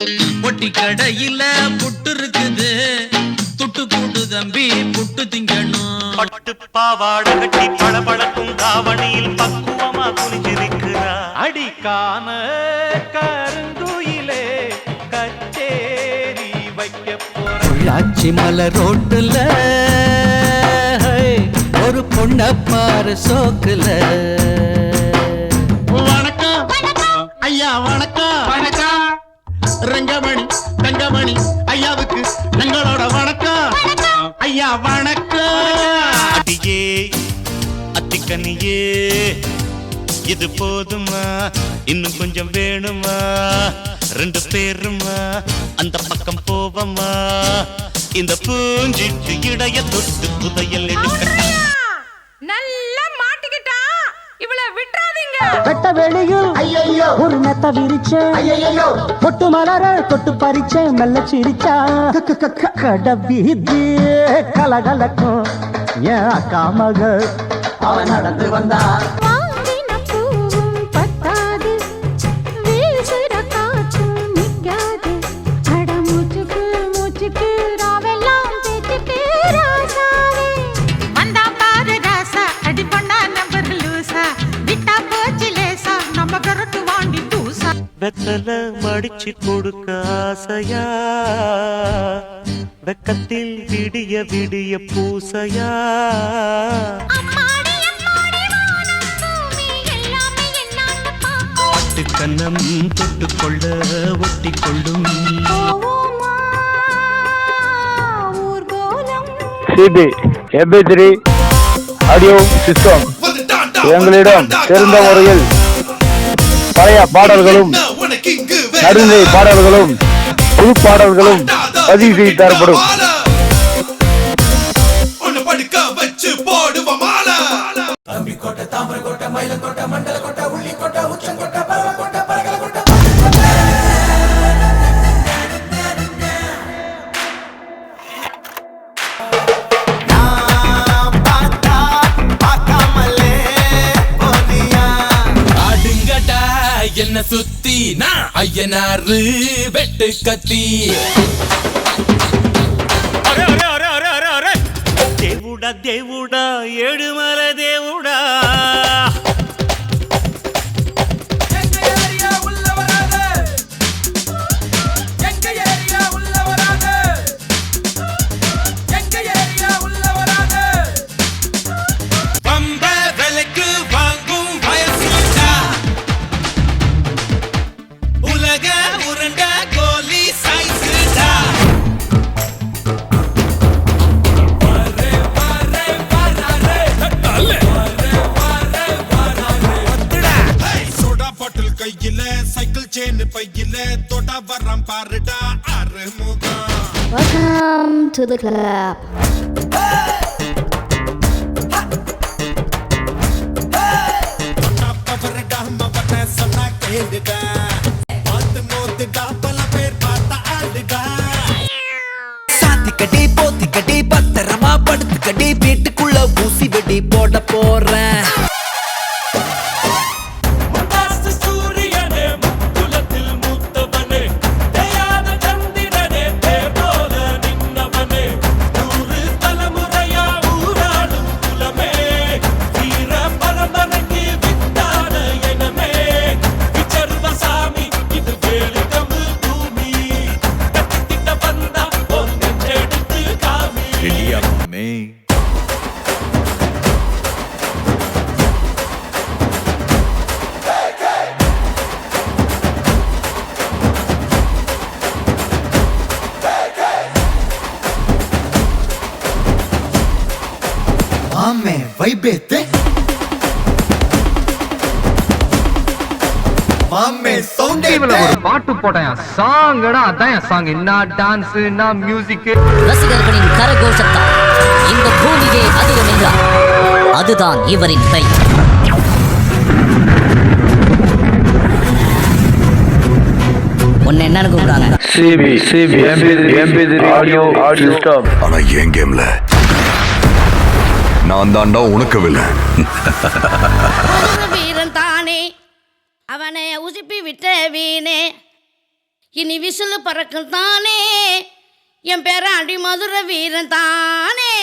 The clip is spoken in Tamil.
பொட்டி கடையில புட்டு இருக்குது, துட்டு கூட்டு தம்பி புட்டு திங்கணும். பட்டு பாவாட கட்டி பளபளக்கும் தாவணியில் பக்குவமா குனிஞ்சிருக்கிறா. அடிக்கான கருங்குயிலே கச்சேரி வைக்க போற உள்ளாச்சி மலை ரோட்டுல ஒரு பொண்ண பாரு சோக்குல. வணக்கம் ஐயா, வணக்கம் வணக்கம். ரங்கமணி தங்கமணி ஐயாவுக்கு எங்களோட வணக்கம் ஐயா, வணக்கம். அடியே அத்திக்கனியே, இது போதுமா இன்னும் கொஞ்சம் வேணுமா? ரெண்டு பேருமா அந்த பக்கம் போவமா? இந்த பூஞ்சிட்டு இடைய தொட்டு புதையல் எடுக்க. நல்லா மாட்டிக்கிட்டா இவள விட்டுறாதீங்க. வெட்ட வெளியில் ஐயோ ஒரு மெத்த விரிச்சேன், ஐயோ பொட்டு மலர தொட்டு பறிச்சேன், மெல்ல சிரிச்சா கடபீதி கலகலக்கும் ஏன் அக்கா மக அவன் நடந்து வந்தா. வாங்கின பூவும் பத்தாது, வீசுற காற்றும் நிக்காது. அட மூச்சுக்கு மூச்சுக்கு ராவெல்லாம் பேச்சுக்கு ராசாவே. வந்தா பாரு ராசா, அடி பண்ணா நம்பர் லூசா. விட்டா போச்சு லேசா, நம்ம கரட்டு வாண்டி தூசா. வெத்தல மடிச்சு கொடுக்க ஆசையா, வெக்கத்தில் விடிய விடிய பூசையா. அம்மாடி அம்மாடி வானம் பூமி எல்லாமே என்னான்னு பாக்கும். பட்டு கண்ணம் தொட்டுக்கொள்ள ஒட்டி கொள்ளும். போவோமா ஊர்கோலம். சிபி MP3 ஆடியோ சிஸ்டம் எங்களிடம் சிறந்த முறையில் பழைய பாடல்களும் நடுநிலை பாடல்களும் புது பாடல்களும் பதிவு செய்து தரப்படும். என்ன சுத்தி நான் ஐயனாரு வெட்டு கத்தி. தேவுடா தேவுடா ஏழுமலை தேவுடா, பம்ப விலைக்கு வாங்கும் வயசுடா, உலக உருண்ட கோலி சைஸ்டா. கையில சைக்கிள் செயின் பையில தொட வரம் பாருடா Arumugam. Welcome to the club. பவரடா மவன சொன்னா கேளுடா, பார்த்து மோதுடா பல பேர் பார்த்தா ஆடுடா. சாத்திக்கடி போத்திக்கடி பத்திரமா படுத்துக்கடி, வீட்டுக்குள்ள ஊசி வெடி போட போறேன். மாமே வைபேத்து மாமே சவுண்டே ஒரு பாட்டு போட்டேன் சாங்கடா, அதான் என் சாங். என்ன டான்ஸ், என்ன மியூசிக். ரசிகர்களின் கரகோஷத்தால் இந்த பூமியை அதிகம் என்றார். அதுதான் இவரின் பெயர். உன்னை என்னன்னு கூப்பிடுறாங்க? Sibi MP3 audio system. ஆனா என் கேம்ல நான் தாண்டா உனக்கு வில்லன். வீரன் தானே அவனை உசுப்பி விட்ட வீணே. இனி விசிலு பறக்கும் தானே என் பேர அடி மதுரை வீரன் தானே